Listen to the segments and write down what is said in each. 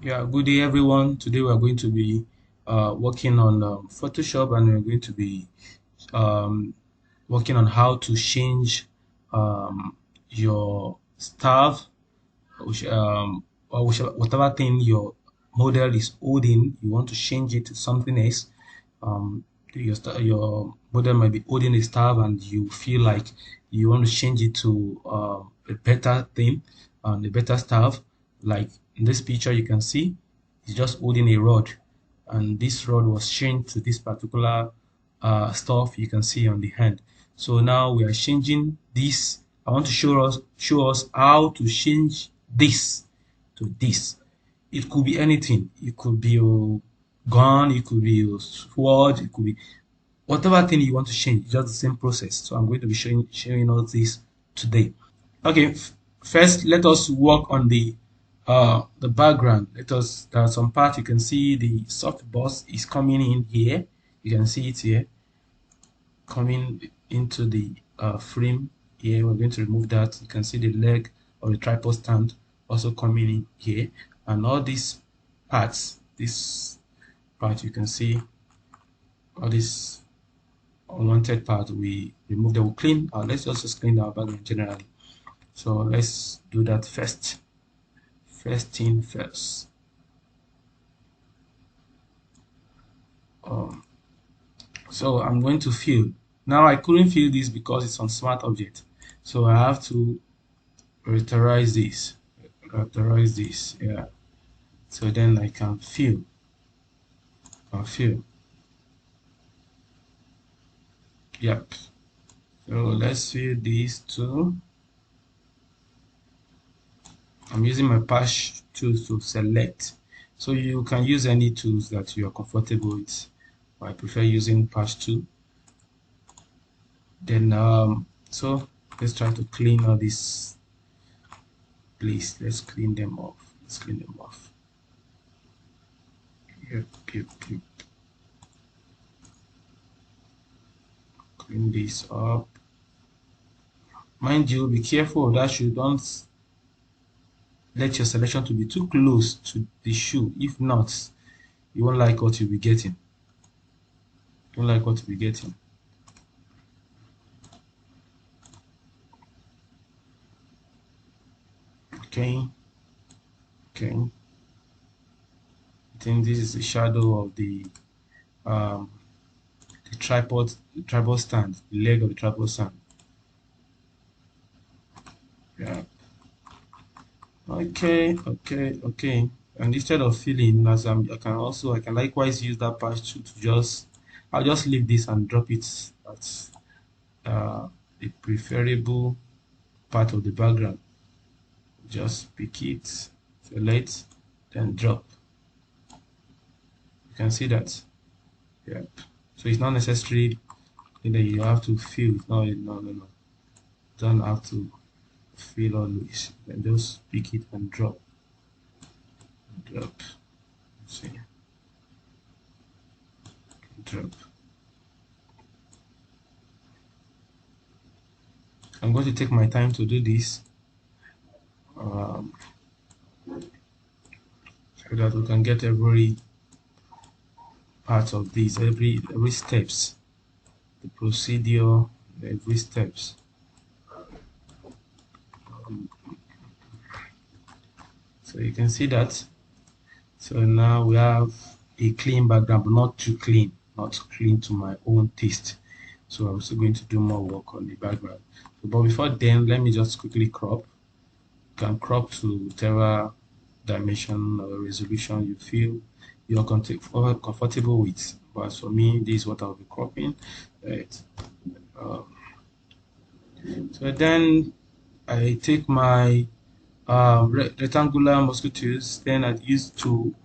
Yeah, good day everyone. Today we are going to be working on Photoshop, and we're going to be um, working on how to change your staff, which, whatever thing your model is holding. You want to change it to something else. Um, your model might be holding a staff, and you feel like you want to change it to a better thing and a better staff. Like in this picture, you can see he's just holding a rod, and this rod was changed to this particular stuff you can see on the hand. So now we are changing this. I want to show us how to change this to this. It could be anything. It could be a gun, it could be a sword, it could be whatever thing you want to change. Just the same process. So I'm going to be showing all this today. Okay, first let us work on the background. There are some parts you can see the soft box is coming in here. You can see it here coming into the frame here. We're going to remove that. You can see the leg or the tripod stand also coming in here, and all these parts, this part you can see all this unwanted part, we remove them. We'll clean. Let's also clean our background generally. So let's do that first. First thing first. Um, so I'm going to fill. Now I couldn't fill this because it's on smart object. So I have to characterize this. Characterize this. Yeah. So then I can fill. I'll fill. Yep. So let's fill these two. I'm using my patch tools to select. So you can use any tools that you are comfortable with. I prefer using patch tool. Then so let's try to clean all this. Please, let's clean them off. Let's clean them off. Yep. Clean this up. Mind you, be careful that you don't let your selection to be too close to the shoe. If not, you won't like what you'll be getting. You won't like what you'll be getting. Okay. I think this is the shadow of um, the tripod stand, the leg of the tripod stand. Yeah. Okay. And instead of filling, I can likewise use that patch to I'll just leave this and drop it at the preferable part of the background. Just pick it, select, then drop. You can see that. Yep. So it's not necessary that you have to fill. No. Don't have to fill always. Then just pick it and drop. Drop. See. Drop. I'm going to take my time to do this so that we can get every part of this, every steps, the procedure, every steps. So you can see that. So now we have a clean background, but not too clean, not clean to my own taste. So I'm still going to do more work on the background. But before then, let me just quickly crop. You can crop to whatever dimension or resolution you feel you're comfortable with. But for me, this is what I'll be cropping. Right. So then I take my rectangular mosquito tools, then I use to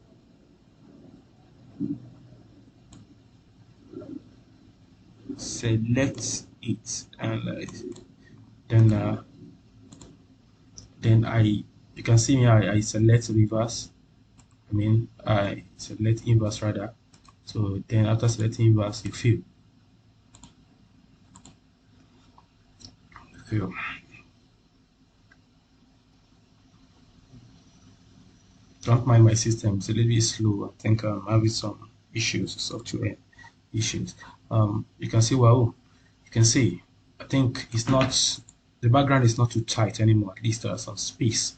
select it, and then you can see me, I select reverse. I select inverse rather. So then after selecting inverse, you fill. Don't mind my system, it's a little bit slow. I think I'm having some issues, software issues. You can see, wow, you can see, I think it's not, the background is not too tight anymore. At least there's some space.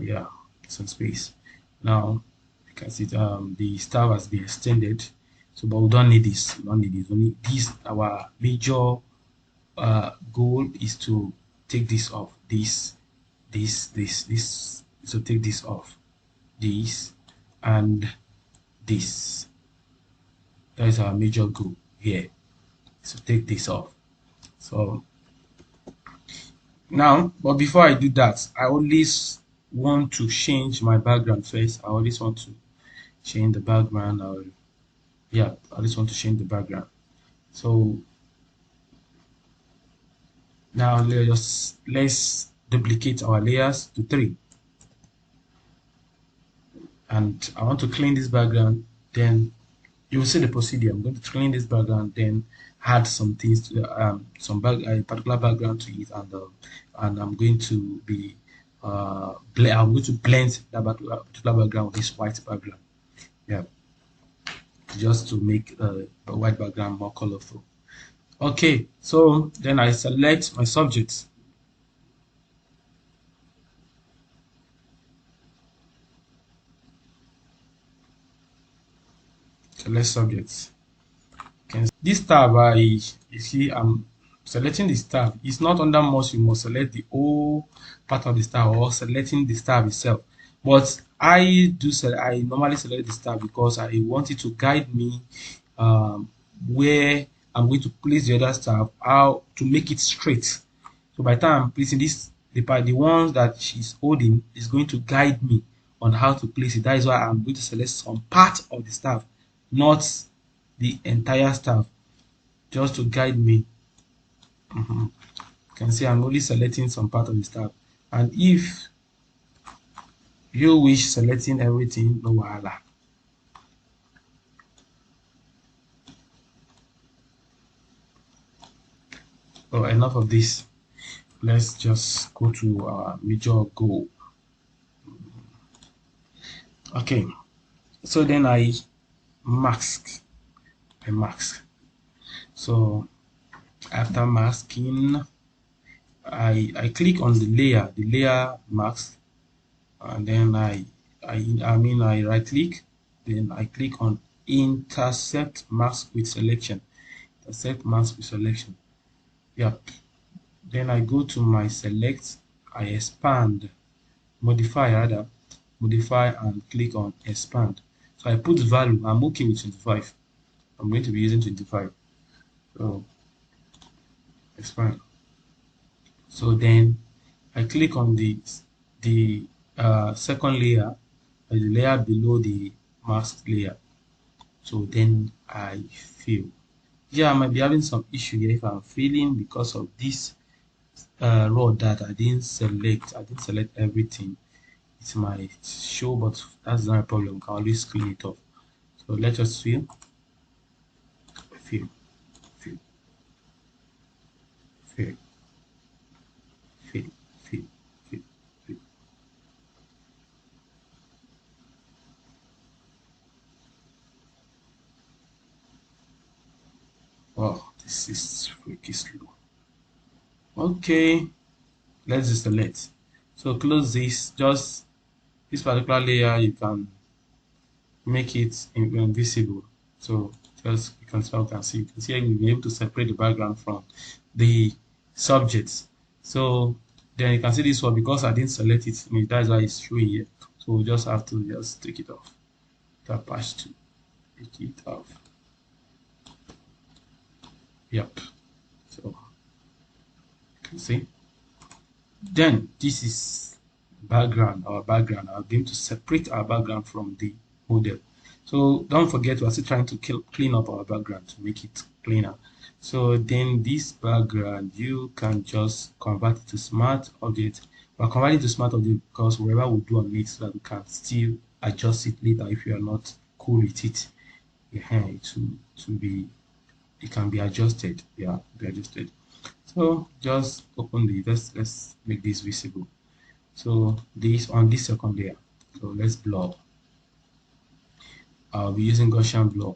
Yeah, some space. Now, you can see the star has been extended. So, but we don't need this. We don't need this. Only this, our major goal is to take this off. This. So take this off. This and this. That is our major goal here. So take this off. So now, but before I do that, I always want to change my background first. I always want to change the background. Yeah, I always want to change the background. So now let's duplicate our layers to 3. And I want to clean this background. Then you will see the procedure. I'm going to clean this background, then add some things to a particular background to it, and I'm going to be I'm going to blend that particular background with this white background. Yeah, just to make the white background more colorful. Okay, so then I select my subjects. Select subjects. This tab, you see, I'm selecting this tab. It's not under must. You must select the whole part of the tab or selecting the tab itself. But I normally select this tab because I want it to guide me where I'm going to place the other tab, how to make it straight. So by the time I'm placing this, the ones that she's holding is going to guide me on how to place it. That is why I'm going to select some part of the staff, not the entire staff, just to guide me. You can see I'm only selecting some part of the staff. And if you wish selecting everything, no wahala. Oh, enough of this. Let's just go to our major goal. Okay, so then I mask. So after masking, I click on the layer mask, and then I right click, then I click on intersect mask with selection. Intersect mask with selection. Yep. Then I go to my select, I expand, modify rather, modify and click on expand. So I put value, I'm okay with 25. I'm going to be using 25. So expand. So then I click on the second layer, the layer below the mask layer. So then I fill. Yeah, I might be having some issue here if I'm filling because of this row that I didn't select. I didn't select everything. It might show, but that's not a problem. We can always clean it up. So let us fill, fill, fill, fill, fill, fill, fill, fill. Wow, this is freaky slow. Okay, let's just select. So close this. Just this particular layer, you can make it invisible. So just you can see. You can see you'll be able to separate the background from the subjects. So then you can see this one because I didn't select it. That's why it's showing here. So we just have to just take it off. Tap patch to take it off. Yep. So you can see. Then this is background, our background. I'm going to separate our background from the model. So don't forget, we're still trying to clean up our background to make it cleaner. So then this background, you can just convert it to smart object. We're converting to smart object because whatever we do on it, so that we can still adjust it later if you are not cool with it. Yeah, it can be adjusted. Yeah, be adjusted. So just open the let's make this visible. So this on this second layer. So let's blur. I'll be using Gaussian blur.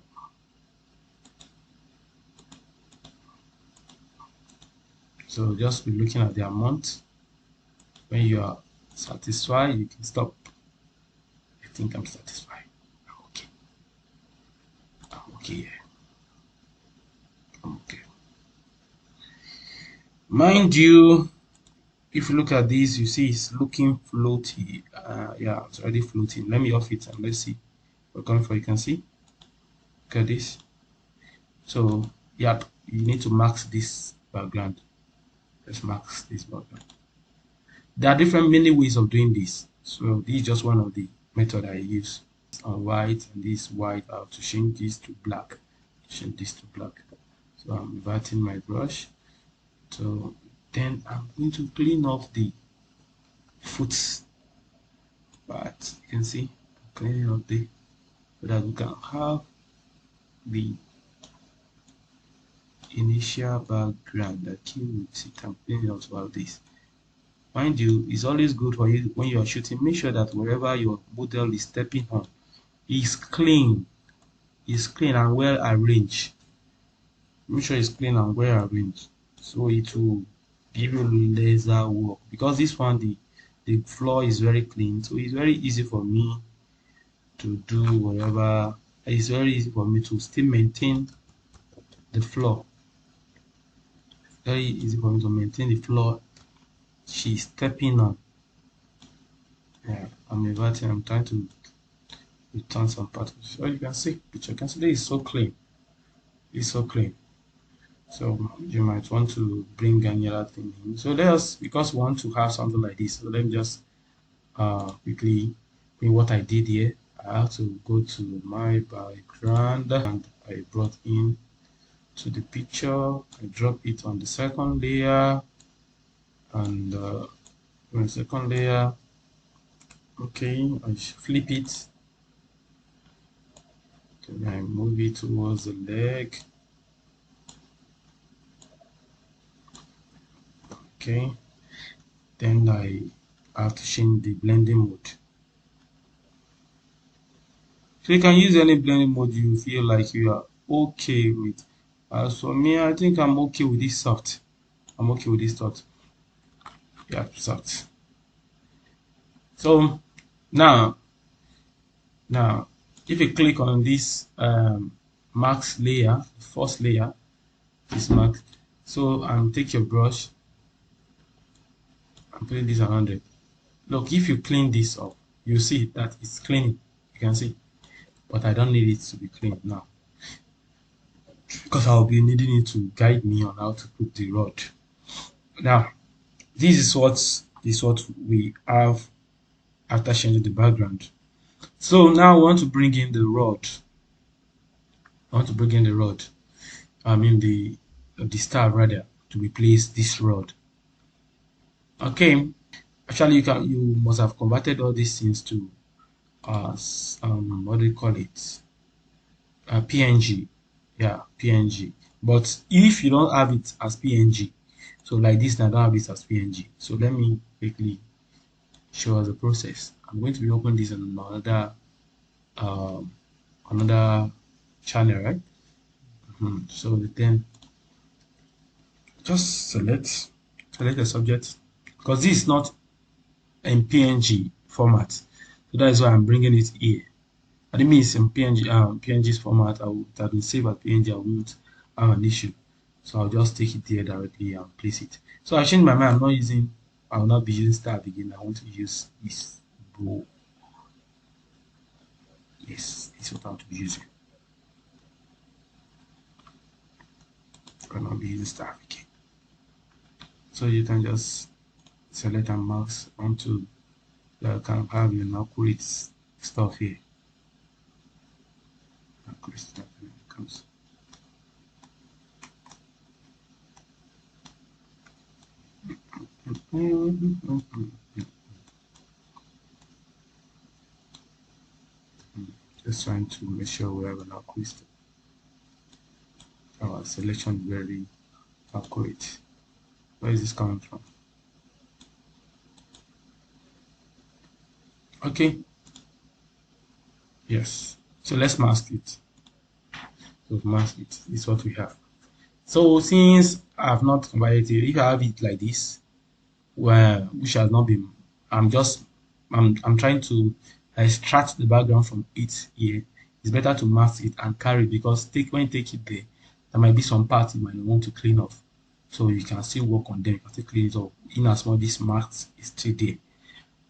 So just be looking at the amount. When you are satisfied, you can stop. I think I'm satisfied. I'm okay. I'm okay. I'm okay. Mind you, if you look at this, you see it's looking floaty. Yeah, it's already floating. Let me off it and let's see what we're going for. You can see. Look at this. So, yeah, you need to mask this background. Let's mask this background. There are different many ways of doing this. So this is just one of the method I use. On white and this white, I have to change this to black. Change this to black. So I'm inverting my brush. So then I'm going to clean off the foot part. You can see cleaning off the so that we can have the initial background that came with it. I'm cleaning off about this. Mind you, it's always good for you when you are shooting, make sure that wherever your model is stepping on is clean and well arranged. Make sure it's clean and well arranged so it will give you lesser work, because this one the floor is very clean, so it's very easy for me to do whatever. It's very easy for me to still maintain the floor. Very easy for me to maintain the floor she's stepping on. Yeah, I'm inverting. I'm trying to return some patterns. So you can see, which you can see, it's so clean. It's so clean. So you might want to bring any other thing in. So let us, because we want to have something like this. So let me just quickly bring what I did here. I have to go to my background and I brought in to the picture. I drop it on the second layer and on the second layer. Okay, I flip it. Then I move it towards the leg. Okay, then I have to change the blending mode. So you can use any blending mode you feel like you are okay with. As for me, I think I'm okay with this soft. I'm okay with this soft. Yeah, soft. So now if you click on this mask layer, first layer, this mask. So take your brush and put this around it. Look, if you clean this up, you see that it's cleaning. You can see, but I don't need it to be clean now because I'll be needing it to guide me on how to put the rod. Now, this is what we have after changing the background. So now I want to bring in the rod. I want to bring in the rod. I mean the star rather, to replace this rod. Okay, actually you must have converted all these things to what do you call it? PNG. Yeah, PNG. But if you don't have it as PNG, so like this, I don't have it as PNG. So let me quickly show us the process. I'm going to be opening this on another channel, right? So then just select the subject, because this is not in PNG format, so that is why I'm bringing it here. And it means in PNG's format, I would have been saved as PNG. I won't have an issue, so I'll just take it there directly and place it. So I changed my mind. I will not be using star again. I want to use this bow. Yes, this is what I want to be using. I will not be using star again. So you can just select and mask onto that can have an accurate stuff here. Accurate stuff when it comes. Just trying to make sure we have an accurate. Our selection very accurate. Where is this coming from? Okay, Yes. So let's mask it. So mask it. This is what we have. So since I've not converted it, if I have it like this, well, which has not been, I'm just, I'm trying to extract the background from it here. It's better to mask it and carry it, because when you take it there, there might be some parts you might want to clean off. So you can still work on them, you can still clean it up. In as much this mask is still there.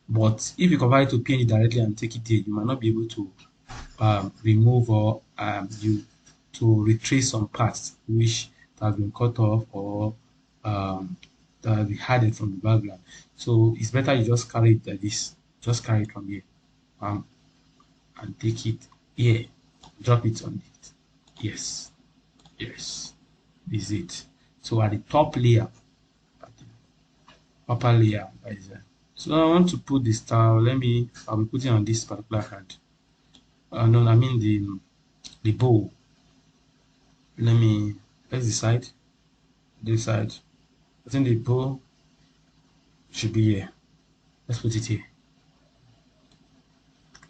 But if you convert it to PNG directly and take it there, you might not be able to remove or you to retrace some parts which have been cut off or that have been hidden from the background. So it's better you just carry it like this. Just carry it from here um, and take it here. Drop it on it. Yes, yes, this is it. So at the top layer, at the upper layer, that is it. So I want to put the style. I'll be putting on this particular hand. No, I mean the bow. Let's decide. Decide. I think the bow should be here. Let's put it here.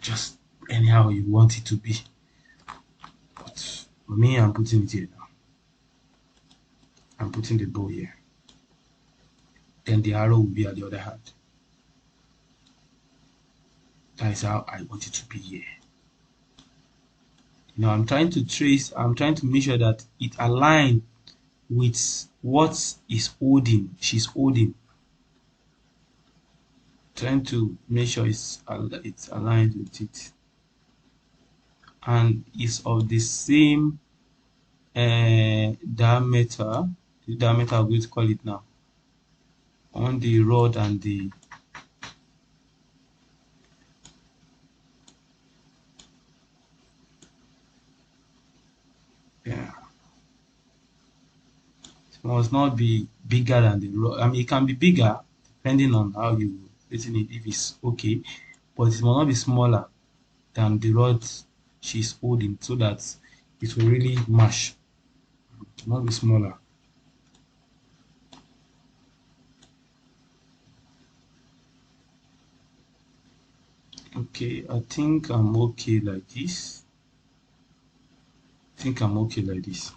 Just anyhow you want it to be. But for me, I'm putting it here now. I'm putting the bow here. Then the arrow will be at the other hand. That is how I want it to be here. Now I'm trying to make sure that it aligns with what she's holding. Trying to make sure it's aligned with it and is of the same diameter. The diameter I'm going to call it now on the rod and the yeah. It must not be bigger than the rod. I mean, it can be bigger depending on how you listen it, if it's okay, but it must not be smaller than the rod she's holding, so that it will really match. It must be smaller. Okay, I think I'm okay like this. I think I'm okay like this.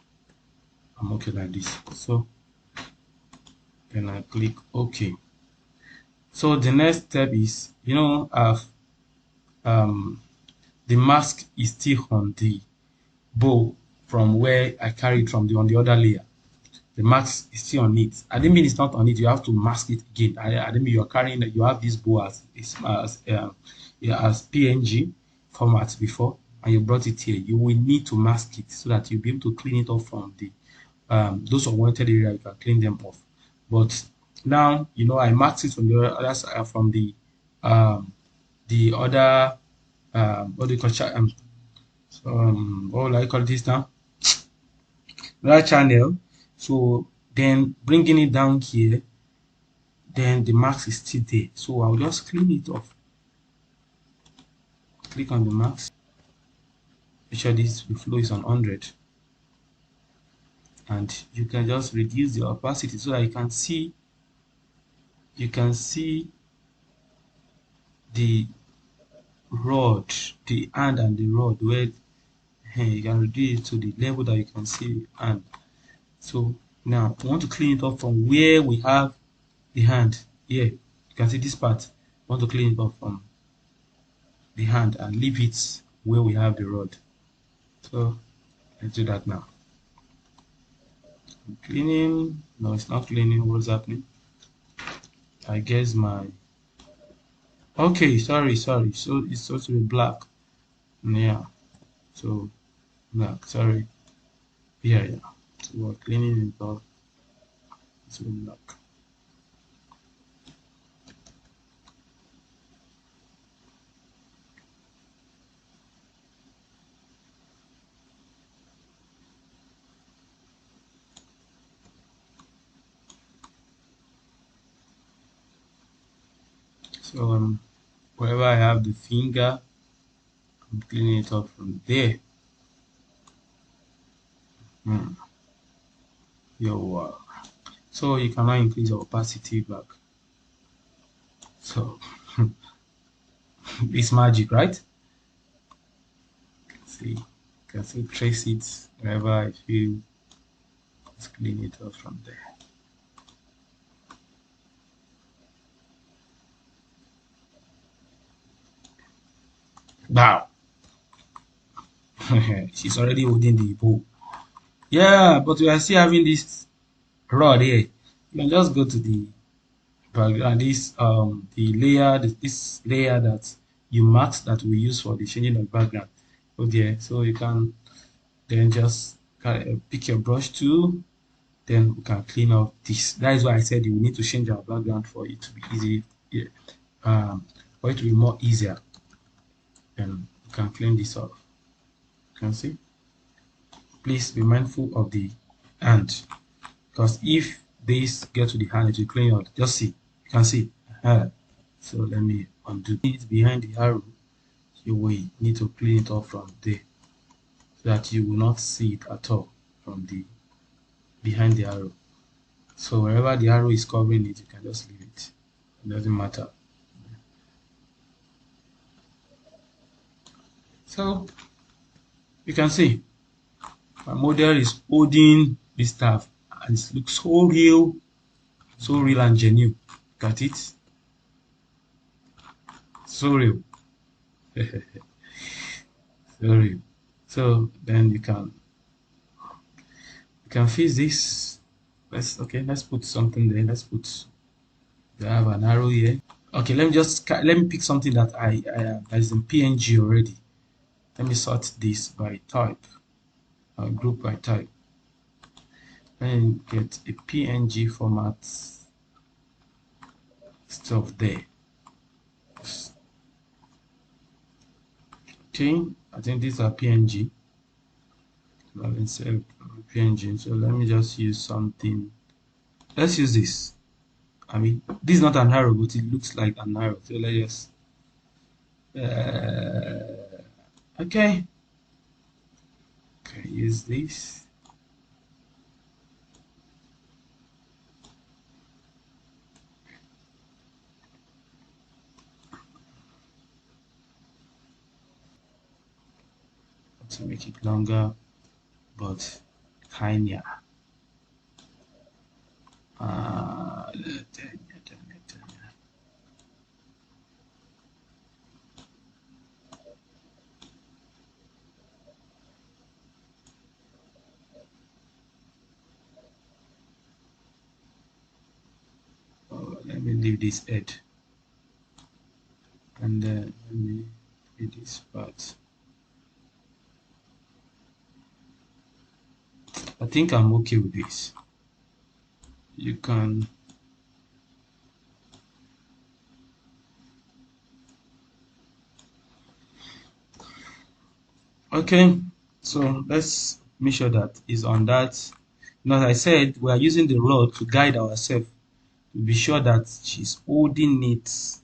I'm okay like this. So then I click OK. So the next step is, the mask is still on the bow from where I carried from on the other layer. The mask is still on it. I didn't mean it's not on it. You have to mask it again. I didn't mean you are carrying that. You have this bow as PNG format before, and you brought it here. You will need to mask it so that you'll be able to clean it off from the those unwanted area. You can clean them off. But now I masked it from the other side, from the other what do you call what will I call this now? That channel. So then bringing it down here, then the mask is still there. So I'll just clean it off. Click on the mask. Make sure this flow is on 100. And you can just reduce the opacity so that you can see the rod, the hand and the rod, where you can reduce it to the level that you can see. And so now we want to clean it up from where we have the hand here. You can see this part. We want to clean it up from the hand and leave it where we have the rod. So let's do that now. Cleaning. No, it's not cleaning. What's happening? I guess okay, sorry. So it's supposed to be black. Yeah. So black, sorry. Yeah. So we're cleaning it off. It's black. So wherever I have the finger, I'm cleaning it up from there. So you can now increase your opacity back. So it's magic, right? See, you can still trace it wherever I feel. Let's clean it up from there. Now, she's already holding the bow. Yeah, but we are still having this rod here. You can just go to the background, this the layer, this layer that you marked that we use for the changing of background. Oh there, so you can then just pick your brush tool, then we can clean up this. That is why I said you need to change our background for it to be easy, yeah, for it to be more easier. Then you can clean this off. You can see. Please be mindful of the hand, because if this get to the hand, it will clean out. Just see, you can see. So let me undo it behind the arrow. You will need to clean it off from there, so that you will not see it at all from the behind the arrow. So wherever the arrow is covering it, you can just leave it. It doesn't matter. So you can see my model is holding this staff, and it looks so real and genuine. Got it? So real. So real. So then you can fix this. Let's put something there. I have an arrow here. Okay, let me pick something that that is in PNG already. Let me sort this by type, group by type, and get a PNG format stuff there. Okay, I think these are PNG. PNG. So let me just use something. Let's use this. I mean, this is not an arrow, but it looks like an arrow. So let's just okay, use this. To make it longer but tinier. Let me leave this head, and then let me leave this part. I think I'm okay with this. You can okay, so let's make sure that is on that. As I said, we are using the rod to guide ourselves, to be sure that she's holding it,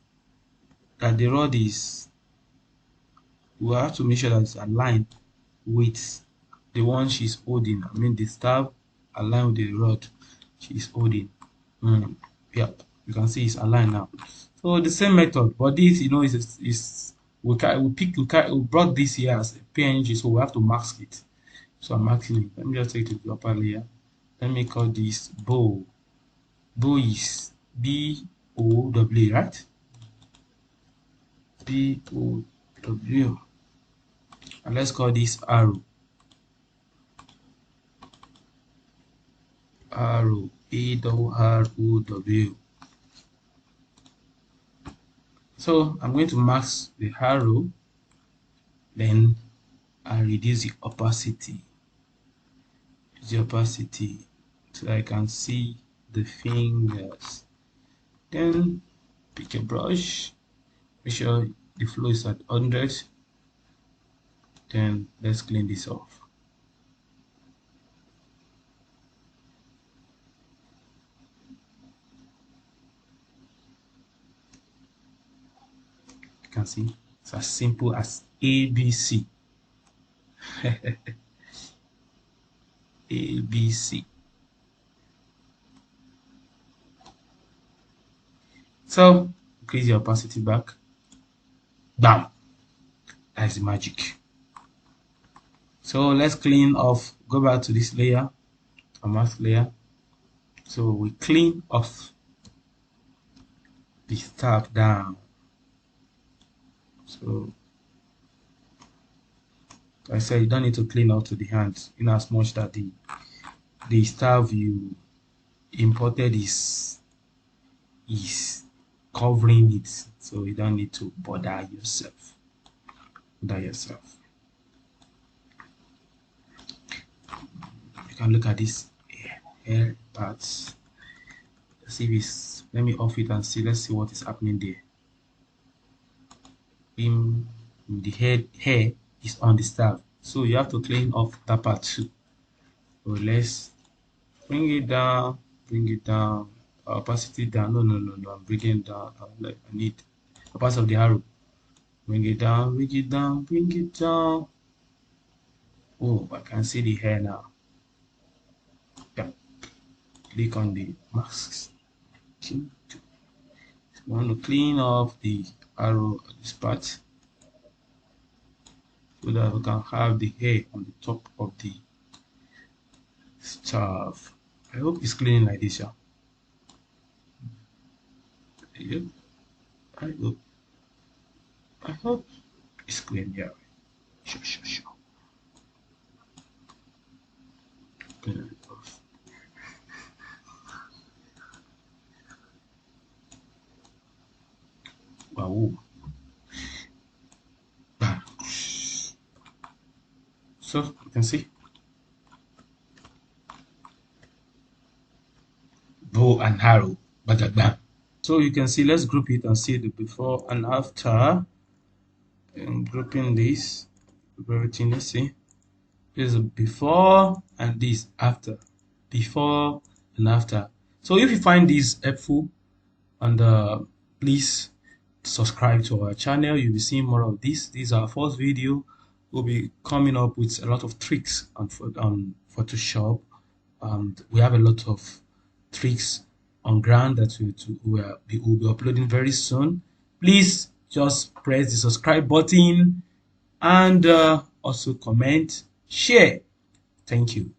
that the rod is, we have to make sure that it's aligned with the one she's holding. I mean the staff aligned with the rod she's holding. Yeah, you can see it's aligned now. So the same method, but this, is we brought this here as a PNG, so we have to mask it. So I'm masking it. Let me just take it to the upper layer. Let me call this bow. Bow is BOW, right? BOW. And let's call this arrow. Arrow. ARROW. So I'm going to mask the arrow, then I reduce the opacity. So I can see the fingers. Then pick a brush, make sure the flow is at 100. Then let's clean this off. You can see it's as simple as ABC. ABC. So increase the opacity back. Bam! That's the magic. So let's clean off, go back to this layer, a mask layer. So we clean off the stuff down. So I said you don't need to clean out to the hands, in as much that the stuff you imported is covering it, so you don't need to bother yourself. You can look at this hair parts. Let's see if it's, let me off it and see, let's see what is happening there. The hair is on the staff, so you have to clean off that part too. So let's bring it down, opacity down. No, I'm bringing it down. I need a part of the arrow. Bring it down, bring it down. Oh, I can see the hair now. Yeah. Click on the masks. You want to clean off the arrow at this part, so that we can have the hair on the top of the stuff. I hope it's clean like this, yeah. Yep. I hope it's clean, yeah. Sure. Clean it off. Wow. So you can see bow and arrow, bam. So you can see, let's group it and see the before and after. And grouping this, everything, let's see. This is before and this after. Before and after. So if you find this helpful, and please subscribe to our channel. You'll be seeing more of this. This is our first video. We'll be coming up with a lot of tricks on Photoshop, and we have a lot of tricks on ground that we'll be uploading very soon. Please just press the subscribe button and also comment, share. Thank you.